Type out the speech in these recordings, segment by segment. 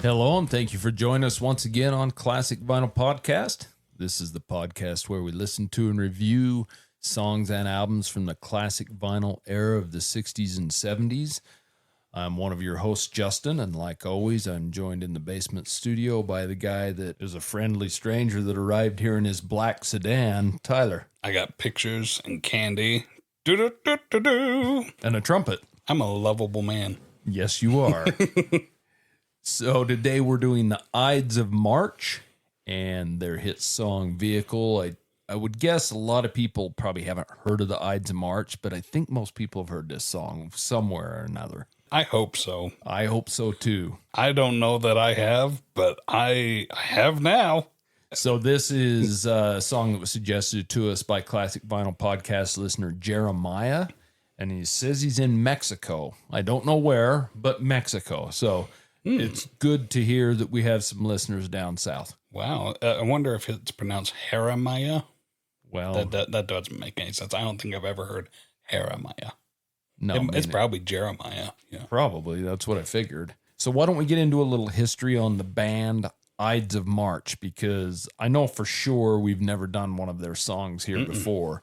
Hello, and thank you for joining us once again on Classic Vinyl Podcast. This is the podcast where we listen to and review songs and albums from the classic vinyl era of the 60s and 70s. I'm one of your hosts, Justin, and like always, I'm joined in the basement studio by the guy that is a friendly stranger that arrived here in his black sedan, Tyler. I got pictures and candy. Do-do-do-do-do. And a trumpet. I'm a lovable man. Yes, you are. So today we're doing the Ides of March and their hit song Vehicle. I would guess a lot of people probably haven't heard of the Ides of March, but I think most people have heard this song somewhere or another. I hope so. I hope so too. I don't know that I have, but I have now. So this is a song that was suggested to us by Classic Vinyl Podcast listener Jeremiah, and he says he's in Mexico. I don't know where, but Mexico. So it's good to hear that we have some listeners down south. Wow. I wonder if it's pronounced Jeremiah. Well, that doesn't make any sense. I don't think I've ever heard Jeremiah. No, It's probably Jeremiah. Yeah. Probably. That's what I figured. So why don't we get into a little history on the band Ides of March, because I know for sure we've never done one of their songs here before.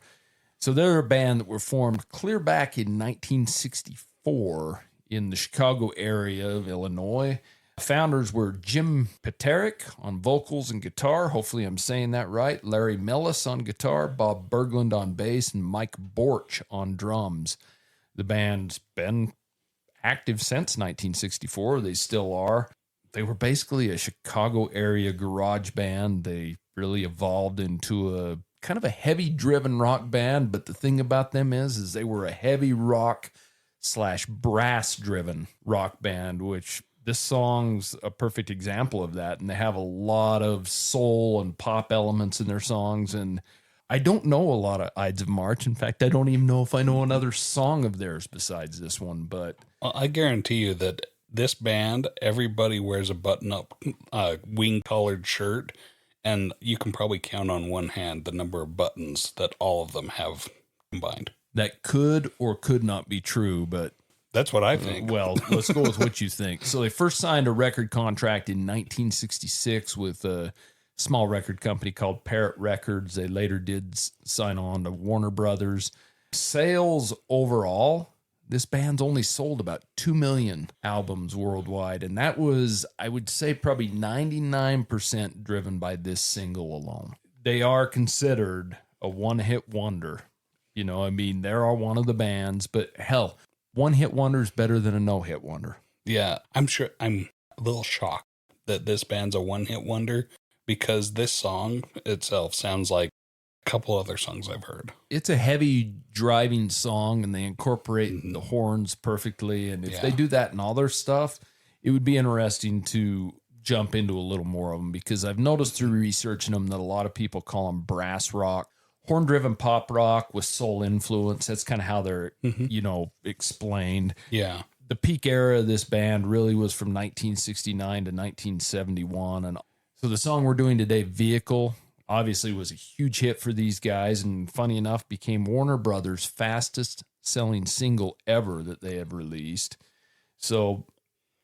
So they're a band that were formed clear back in 1964 in the Chicago area of Illinois. Founders were Jim Peterick on vocals and guitar. Hopefully I'm saying that right. Larry Mellis on guitar, Bob Berglund on bass, and Mike Borch on drums. The band's been active since 1964. They still are. They were basically a Chicago area garage band. They really evolved into a kind of a heavy-driven rock band, but the thing about them is they were a heavy rock / brass-driven rock band, which this song's a perfect example of that. And they have a lot of soul and pop elements in their songs. And I don't know a lot of Ides of March. In fact, I don't even know if I know another song of theirs besides this one. But Well, I guarantee you that this band, everybody wears a button-up wing-collared shirt, and you can probably count on one hand the number of buttons that all of them have combined. that could or could not be true, but That's what I think. well, let's go with what you think. So they first signed a record contract in 1966 with a small record company called Parrot Records. They later did sign on to Warner Brothers. Sales overall, this band's only sold about 2 million albums worldwide. And that was, I would say, probably 99% driven by this single alone. They are considered a one-hit wonder. You know, I mean, they are one of the bands, but hell, one-hit wonder is better than a no-hit wonder. Yeah, I'm sure I'm a little shocked that this band's a one-hit wonder, because this song itself sounds like a couple other songs I've heard. It's a heavy driving song, and they incorporate the horns perfectly. And if they do that in all their stuff, it would be interesting to jump into a little more of them, because I've noticed through researching them that a lot of people call them brass rock. Horn-driven pop rock with soul influence. That's kind of how they're, explained. Yeah. The peak era of this band really was from 1969 to 1971. And so the song we're doing today, Vehicle, obviously was a huge hit for these guys. And funny enough, became Warner Brothers' fastest selling single ever that they have released. So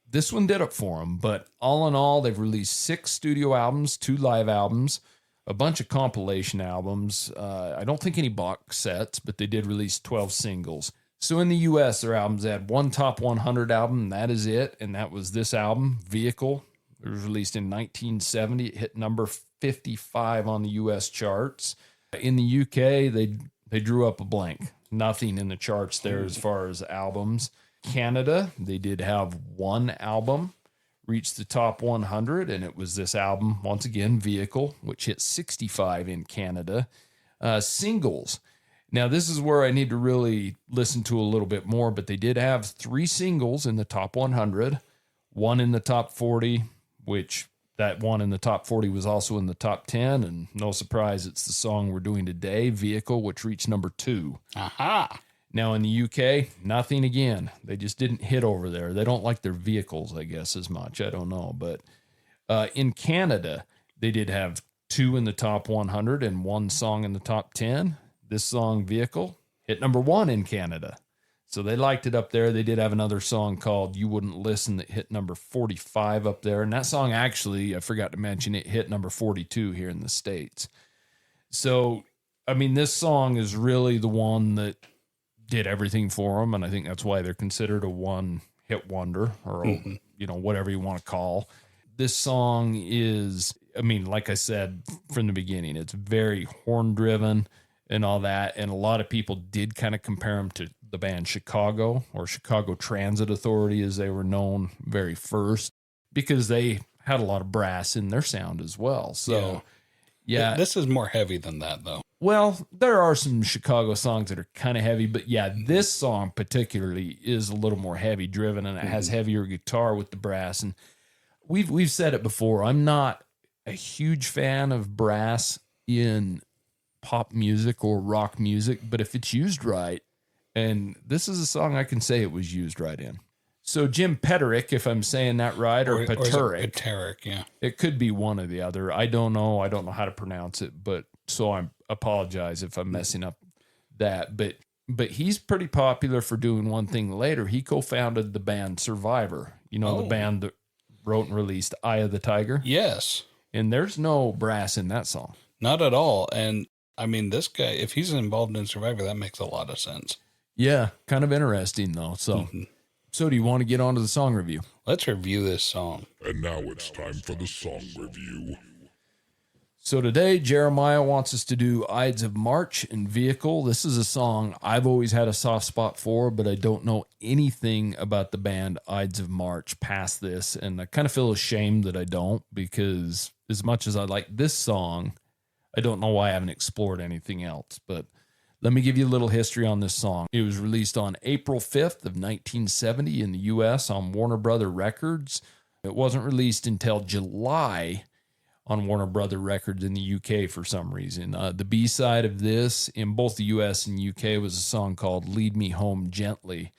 this one did it for them. But all in all, they've released 6 studio albums, 2 live albums, a bunch of compilation albums. I don't think any box sets, but they did release 12 singles. So in the U.S., their albums had one top 100 album, and that is it. And that was this album, Vehicle. It was released in 1970. It hit number 55 on the U.S. charts. In the U.K., they drew up a blank. Nothing in the charts there as far as albums. Canada, they did have one album reached the top 100, and it was this album, once again, Vehicle, which hit 65 in Canada. Singles. Now, this is where I need to really listen to a little bit more, but they did have 3 singles in the top 100, one in the top 40, which that one in the top 40 was also in the top 10, and no surprise, it's the song we're doing today, Vehicle, which reached number 2. Aha! Now, in the UK, nothing again. They just didn't hit over there. They don't like their vehicles, I guess, as much. I don't know. But in Canada, they did have 2 in the top 100 and 1 song in the top 10. This song, Vehicle, hit number 1 in Canada. So they liked it up there. They did have another song called You Wouldn't Listen that hit number 45 up there. And that song actually, I forgot to mention, it hit number 42 here in the States. So, I mean, this song is really the one that did everything for them. And I think that's why they're considered a one-hit wonder or, whatever you want to call. This song is, I mean, like I said from the beginning, it's very horn-driven and all that. And a lot of people did kind of compare them to the band Chicago, or Chicago Transit Authority as they were known very first, because they had a lot of brass in their sound as well. So, yeah. This is more heavy than that, though. Well, there are some Chicago songs that are kind of heavy, but yeah, this song particularly is a little more heavy driven, and it has heavier guitar with the brass. And we've said it before, I'm not a huge fan of brass in pop music or rock music, but if it's used right, and this is a song I can say it was used right in. So Jim Peterick, if I'm saying that right, or Peterick. Peterick, yeah. It could be one or the other. I don't know. I don't know how to pronounce it, but so I apologize if I'm messing up that. But he's pretty popular for doing one thing later. He co-founded the band Survivor. You know, the band that wrote and released Eye of the Tiger? Yes. And there's no brass in that song. Not at all. And I mean, this guy, if he's involved in Survivor, that makes a lot of sense. Yeah, kind of interesting though. So, so do you want to get on to the song review? Let's review this song. And now it's time for the song review. So today, Jeremiah wants us to do Ides of March and Vehicle. This is a song I've always had a soft spot for, but I don't know anything about the band Ides of March past this. And I kind of feel ashamed that I don't, because as much as I like this song, I don't know why I haven't explored anything else. But let me give you a little history on this song. It was released on April 5th of 1970 in the U.S. on Warner Brother Records. It wasn't released until July on Warner Brother Records in the UK for some reason. The B-side of this in both the US and UK was a song called Lead Me Home Gently.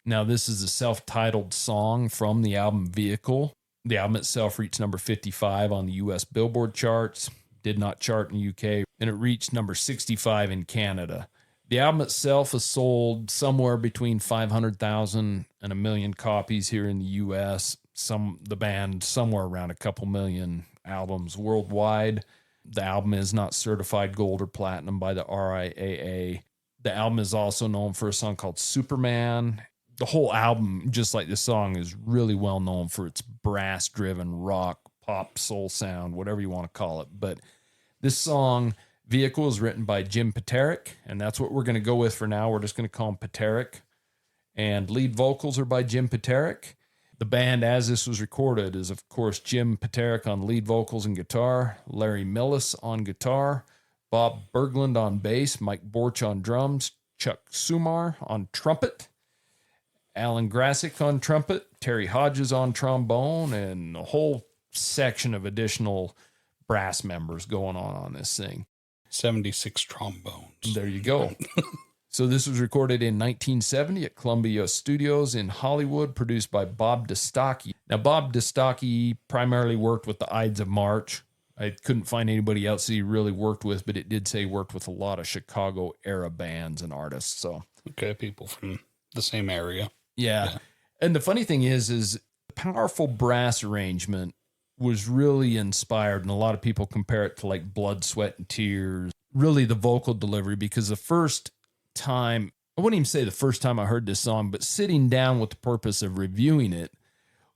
Now, this is a self-titled song from the album Vehicle. The album itself reached number 55 on the US Billboard charts, did not chart in the UK, and it reached number 65 in Canada. The album itself has sold somewhere between 500,000 and 1 million copies here in the US. The band somewhere around a couple million albums worldwide. The album is not certified gold or platinum by the RIAA. The album is also known for a song called Superman. The whole album, just like this song, is really well known for its brass-driven rock, pop, soul sound, whatever you want to call it. But this song, Vehicle, is written by Jim Peterick, and that's what we're going to go with for now. We're just going to call him Peterick. And lead vocals are by Jim Peterick. The band, as this was recorded, is, of course, Jim Peterick on lead vocals and guitar, Larry Millis on guitar, Bob Berglund on bass, Mike Borch on drums, Chuck Sumar on trumpet, Alan Grassick on trumpet, Terry Hodges on trombone, and a whole section of additional brass members going on this thing. 76 trombones. There you go. So this was recorded in 1970 at Columbia Studios in Hollywood, produced by Bob Destocki. Now, Bob Destocki primarily worked with the Ides of March. I couldn't find anybody else that he really worked with, but it did say he worked with a lot of Chicago-era bands and artists. So, okay, people from the same area. Yeah. And the funny thing is the powerful brass arrangement was really inspired, and a lot of people compare it to like Blood, Sweat, and Tears. Really the vocal delivery, because the first time, I wouldn't even say the first time I heard this song, but sitting down with the purpose of reviewing it,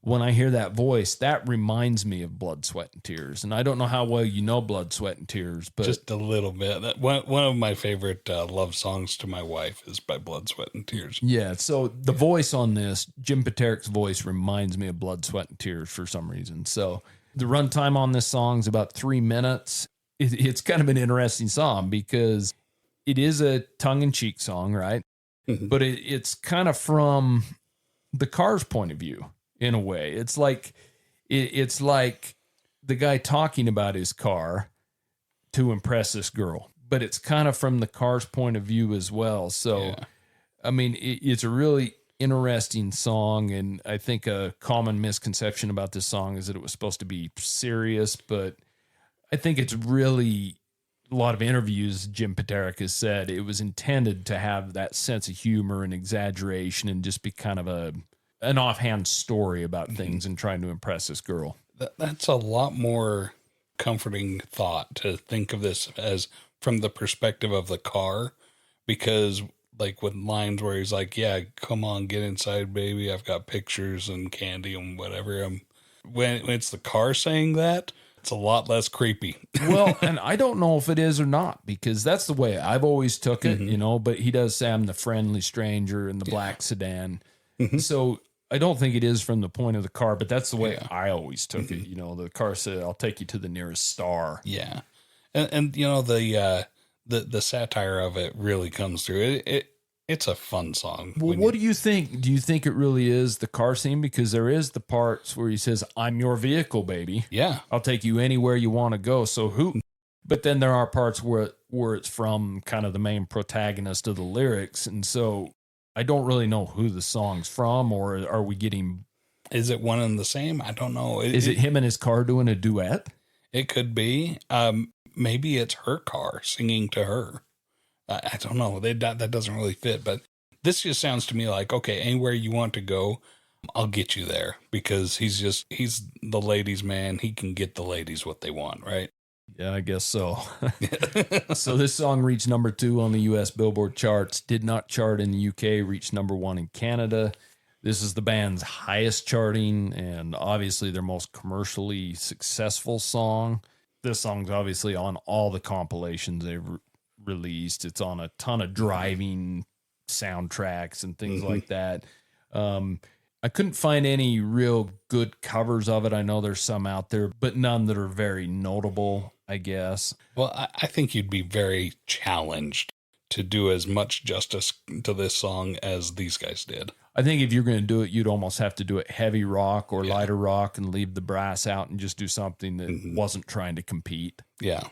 when I hear that voice, that reminds me of Blood, Sweat, and Tears. And I don't know how well you know Blood, Sweat, and Tears, but just a little bit. One of my favorite love songs to my wife is by Blood, Sweat, and Tears. Yeah, so the voice on this, Jim Peterick's voice, reminds me of Blood, Sweat, and Tears for some reason. So the runtime on this song is about 3 minutes. It's kind of an interesting song because it is a tongue-in-cheek song, right? Mm-hmm. But it's kind of from the Cars' point of view. In a way, it's like the guy talking about his car to impress this girl, but it's kind of from the Cars' point of view as well. So, yeah. I mean, it's a really interesting song, and I think a common misconception about this song is that it was supposed to be serious, but I think it's really a lot of interviews, Jim Paterick has said it was intended to have that sense of humor and exaggeration and just be kind of an offhand story about things and trying to impress this girl. That's a lot more comforting thought to think of this as from the perspective of the car, because like with lines where he's like, yeah, come on, get inside, baby. I've got pictures and candy and whatever. When it's the car saying that, it's a lot less creepy. Well, and I don't know if it is or not, because that's the way I've always took it, but he does say I'm the friendly stranger in the black sedan. So I don't think it is from the point of the car, but that's the way I always took it. The car said, I'll take you to the nearest star. Yeah. And the satire of it really comes through. It's a fun song. Well, what do you think? Do you think it really is the car scene? Because there is the parts where he says, I'm your vehicle, baby. Yeah. I'll take you anywhere you want to go. So who? But then there are parts where it's from kind of the main protagonist of the lyrics. And so I don't really know who the song's from, or are we getting... Is it one and the same? I don't know. Is it him and his car doing a duet? It could be. Maybe it's her car singing to her. I don't know. That doesn't really fit, but this just sounds to me like, okay, anywhere you want to go, I'll get you there, because he's the ladies' man. He can get the ladies what they want, right? Yeah, I guess so. So this song reached number 2 on the U.S. Billboard charts, did not chart in the U.K., reached number 1 in Canada. This is the band's highest charting and obviously their most commercially successful song. This song's obviously on all the compilations they've released. It's on a ton of driving soundtracks and things like that. I couldn't find any real good covers of it. I know there's some out there, but none that are very notable, I guess. Well, I think you'd be very challenged to do as much justice to this song as these guys did. I think if you're going to do it, you'd almost have to do it heavy rock or lighter rock and leave the brass out and just do something that wasn't trying to compete. Yeah.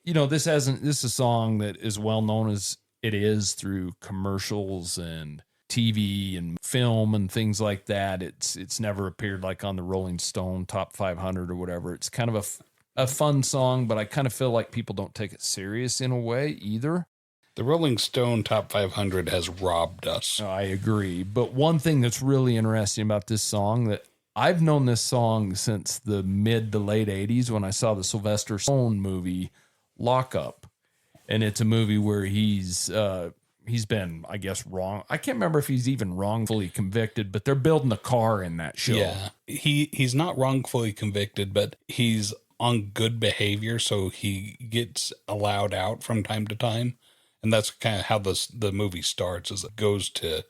This is a song that is well known as it is through commercials and TV and film and things like that. It's never appeared like on the Rolling Stone Top 500 or whatever. It's kind of a fun song, but I kind of feel like people don't take it serious in a way either. The Rolling Stone Top 500 has robbed us. I agree. But one thing that's really interesting about this song, that I've known this song since the mid to late 80s when I saw the Sylvester Stallone movie Lock Up. And it's a movie where he's been, I guess, wrong. I can't remember if he's even wrongfully convicted, but they're building a car in that show. Yeah. He's not wrongfully convicted, but he's on good behavior, so he gets allowed out from time to time. And that's kind of how the movie starts, is it goes to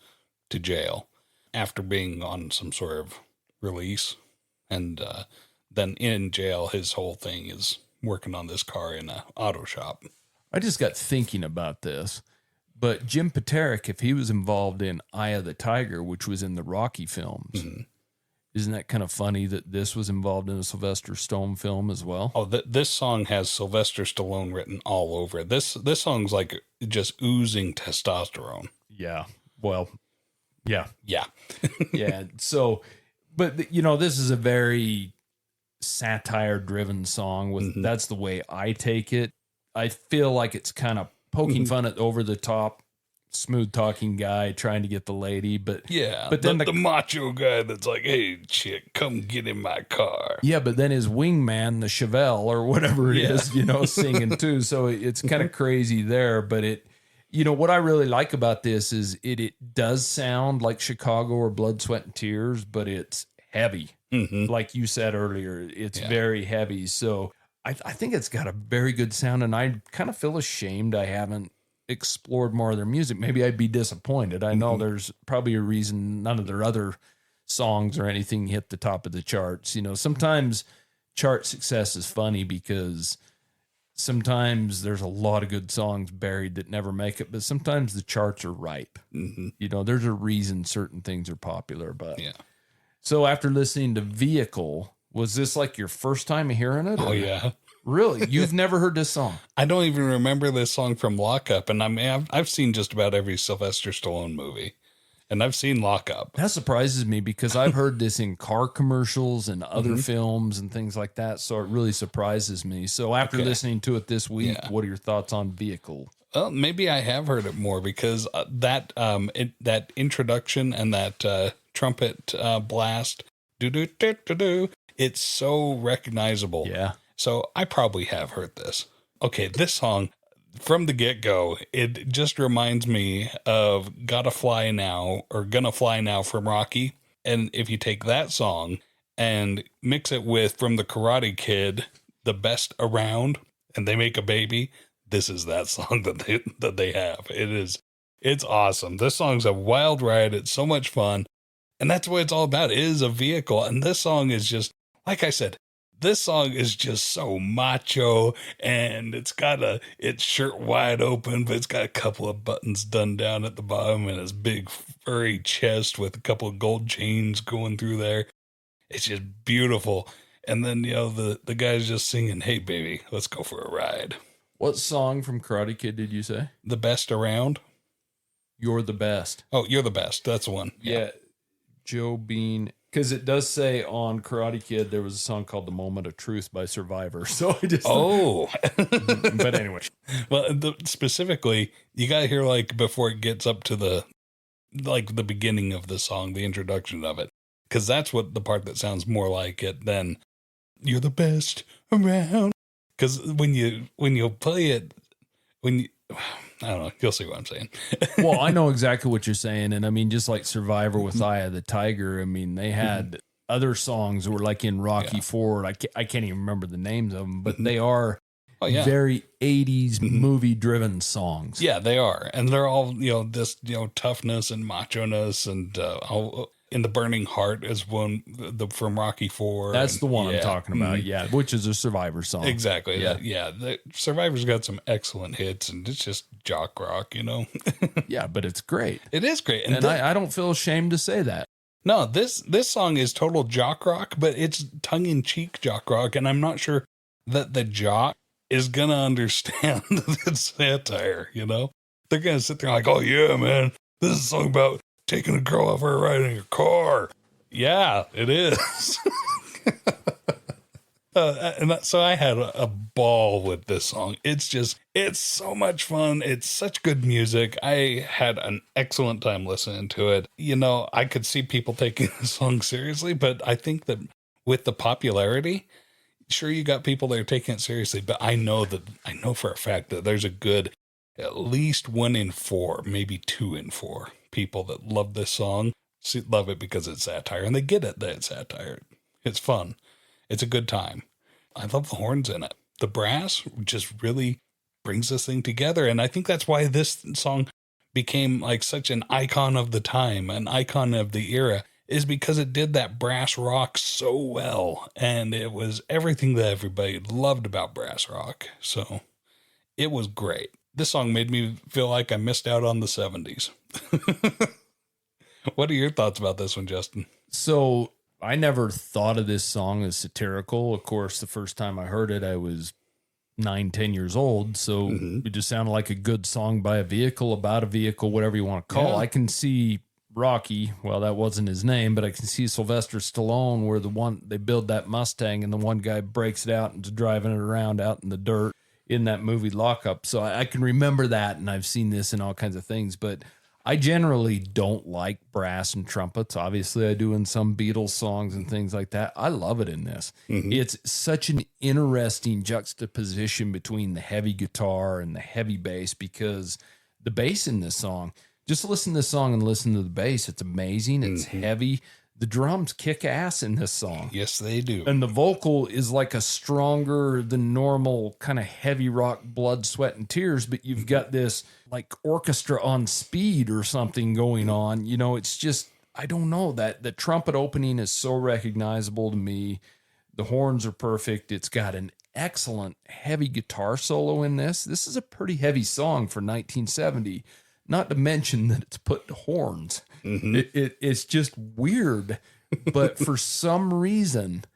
jail after being on some sort of release. And then in jail, his whole thing is working on this car in an auto shop. I just got thinking about this. But Jim Paterick, if he was involved in Eye of the Tiger, which was in the Rocky films, isn't that kind of funny that this was involved in a Sylvester Stallone film as well? Oh, this song has Sylvester Stallone written all over it. This song's like just oozing testosterone. Yeah. Well, yeah. Yeah. Yeah. So, but this is a very satire-driven song. With that's the way I take it. I feel like it's kind of poking fun at over the top, smooth talking guy trying to get the lady, but then the macho guy that's like, hey chick, come get in my car. Yeah, but then his wingman, the Chevelle or whatever it is, singing too. So it's kind of crazy there. But what I really like about this is it does sound like Chicago or Blood, Sweat and Tears, but it's heavy. Like you said earlier, it's very heavy. So I think it's got a very good sound, and I kind of feel ashamed I haven't explored more of their music. Maybe I'd be disappointed. I know there's probably a reason none of their other songs or anything hit the top of the charts. Sometimes chart success is funny because sometimes there's a lot of good songs buried that never make it, but sometimes the charts are ripe. There's a reason certain things are popular. But so after listening to Vehicle, was this like your first time hearing it? Oh, yeah. Really? You've never heard this song? I don't even remember this song from Lock Up, and I've seen just about every Sylvester Stallone movie. And I've seen Lock Up. That surprises me because I've heard this in car commercials and other films and things like that. So it really surprises me. So after listening to it this week, what are your thoughts on Vehicle? Well, maybe I have heard it more because that introduction and that trumpet blast, do, it's so recognizable. Yeah. So I probably have heard this. Okay, this song from the get-go, it just reminds me of Gotta Fly Now or Gonna Fly Now from Rocky. And if you take that song and mix it with from the Karate Kid, The Best Around, and they make a baby, this is that song that they have. It's awesome. This song's a wild ride. It's so much fun. And that's what it's all about. It is a vehicle. And this song is just, like I said, this song is just so macho, and it's shirt wide open, but it's got a couple of buttons done down at the bottom and his big furry chest with a couple of gold chains going through there. It's just beautiful. And then, the guy's just singing, "Hey baby, let's go for a ride." What song from Karate Kid did you say? The Best Around. You're the Best. Oh, You're the Best. That's the one. Yeah. Joe Bean. Because it does say on Karate Kid there was a song called "The Moment of Truth" by Survivor. So I just but anyway, well, specifically, you got to hear before it gets up to the beginning of the song, the introduction of it, because that's what the part that sounds more like it than "You're the best around." Because when you play it, I don't know, you'll see what I'm saying. Well, I know exactly what you're saying. And I mean, just like Survivor with Eye of the Tiger, I mean, they had other songs that were like in Rocky Ford. I can't even remember the names of them, but they are very 80s movie driven songs. Yeah, they are. And they're all, this, toughness and macho-ness and all. In the Burning Heart is one from Rocky IV. That's the one I'm talking about. Yeah, which is a Survivor song. Exactly. Yeah. The Survivor's got some excellent hits, and it's just jock rock, Yeah, but it's great. It is great, and I don't feel ashamed to say that. No, this song is total jock rock, but it's tongue in cheek jock rock, and I'm not sure that the jock is gonna understand that it's satire. They're gonna sit there like, "Oh yeah, man, this is a song about taking a girl off her ride in your car." Yeah, it is. So I had a ball with this song. It's so much fun. It's such good music. I had an excellent time listening to it. I could see people taking the song seriously, but I think that with the popularity, sure, you got people that are taking it seriously, but I know for a fact that there's a good at least 1 in 4, maybe 2 in 4 people that love this song. Love it because it's satire, and they get it that it's satire. It's fun. It's a good time. I love the horns in it. The brass just really brings this thing together, and I think that's why this song became such an icon of the time, an icon of the era, is because it did that brass rock so well, and it was everything that everybody loved about brass rock. So it was great. This song made me feel like I missed out on the 70s. What are your thoughts about this one, Justin? So I never thought of this song as satirical. Of course, the first time I heard it, I was 9-10 years old. So it just sounded like a good song by a vehicle, about a vehicle, whatever you want to call it. I can see Rocky, well, that wasn't his name, but I can see Sylvester Stallone where they build that Mustang and the one guy breaks it out into driving it around out in the dirt in that movie Lock Up. So I can remember that, and I've seen this in all kinds of things, but I generally don't like brass and trumpets. Obviously, I do in some Beatles songs and things like that. I love it in this. It's such an interesting juxtaposition between the heavy guitar and the heavy bass, because the bass in this song, just listen to this song and listen to the bass. It's amazing. It's heavy. The drums kick ass in this song. Yes, they do. And the vocal is like a stronger than normal kind of heavy rock, blood, sweat, and tears, but you've got this like orchestra on speed or something going on. It's just, I don't know, that the trumpet opening is so recognizable to me. The horns are perfect. It's got an excellent heavy guitar solo in this. This is a pretty heavy song for 1970, not to mention that it's put to horns. It's just weird, but for some reason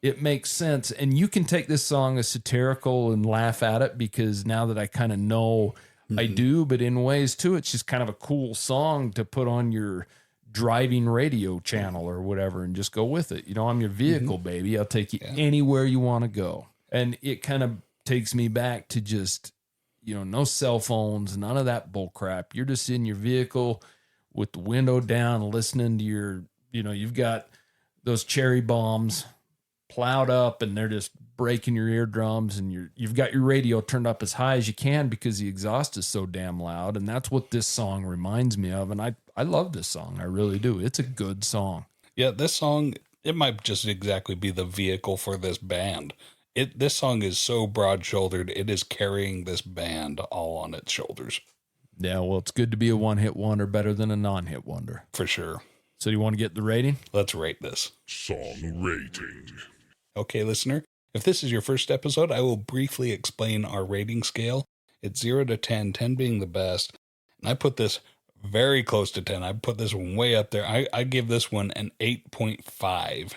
it makes sense. And you can take this song as satirical and laugh at it, because now that I kind of know I do, but in ways too, it's just kind of a cool song to put on your driving radio channel or whatever and just go with it. You know, I'm your vehicle, baby. I'll take you anywhere you want to go. And it kind of takes me back to just, you know, no cell phones, none of that bull crap. You're just in your vehicle with the window down, listening to your, you know, you've got those cherry bombs plowed up and they're just breaking your eardrums, and you've got your radio turned up as high as you can because the exhaust is so damn loud. And that's what this song reminds me of. And I love this song. I really do. It's a good song. Yeah, this song, it might just exactly be the vehicle for this band. This song is so broad-shouldered, it is carrying this band all on its shoulders. Yeah, well, it's good to be a one-hit wonder, better than a non-hit wonder. For sure. So do you want to get the rating? Let's rate this. Song rating. Okay, listener, if this is your first episode, I will briefly explain our rating scale. It's 0 to 10, 10 being the best. And I put this very close to 10. I put this one way up there. I give this one an 8.5.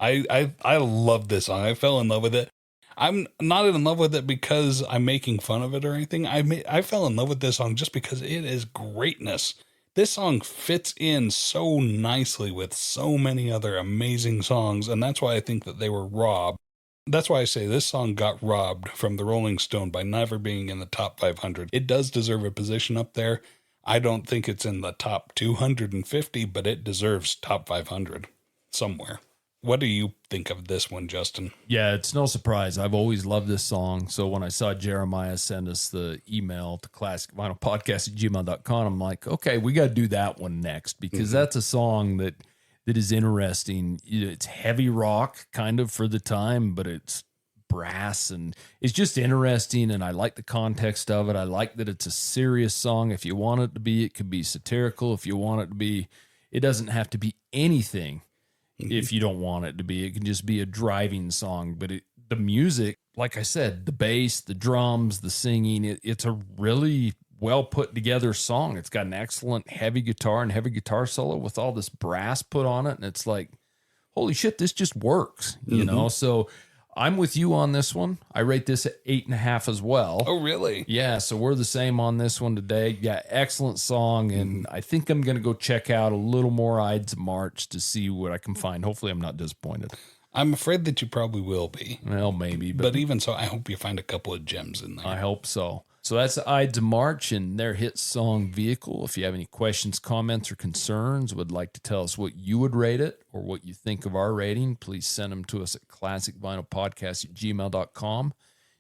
I love this song. I fell in love with it. I'm not in love with it because I'm making fun of it or anything. I fell in love with this song just because it is greatness. This song fits in so nicely with so many other amazing songs, and that's why I think that they were robbed. That's why I say this song got robbed from the Rolling Stone by never being in the top 500. It does deserve a position up there. I don't think it's in the top 250, but it deserves top 500 somewhere. What do you think of this one, Justin? Yeah, it's no surprise. I've always loved this song. So when I saw Jeremiah send us the email to classicvinylpodcast@gmail.com, I'm like, okay, we got to do that one next, because that's a song that is interesting. It's heavy rock kind of for the time, but it's brass and it's just interesting. And I like the context of it. I like that it's a serious song. If you want it to be, it could be satirical. If you want it to be, it doesn't have to be anything. If you don't want it to be, it can just be a driving song. But the music, like I said, the bass, the drums, the singing, it's a really well put together song. It's got an excellent heavy guitar solo with all this brass put on it. And it's like, holy shit, this just works, you know? So I'm with you on this one. I rate this at 8.5 as well. Oh, really? Yeah, so we're the same on this one today. Yeah, excellent song, and I think I'm going to go check out a little more Ides of March to see what I can find. Hopefully I'm not disappointed. I'm afraid that you probably will be. Well, maybe. But even so, I hope you find a couple of gems in there. I hope so. So that's Ides of March and their hit song Vehicle. If you have any questions, comments, or concerns, would like to tell us what you would rate it or what you think of our rating, please send them to us at classicvinylpodcast@gmail.com.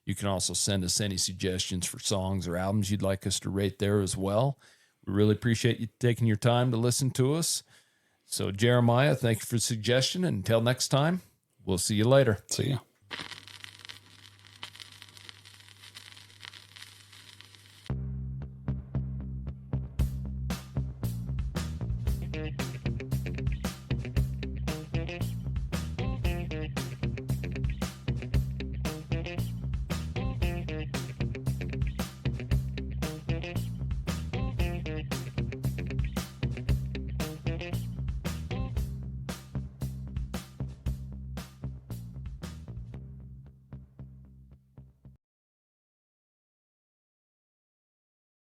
You can also send us any suggestions for songs or albums you'd like us to rate there as well. We really appreciate you taking your time to listen to us. So Jeremiah, thank you for the suggestion. And until next time, we'll see you later. See ya.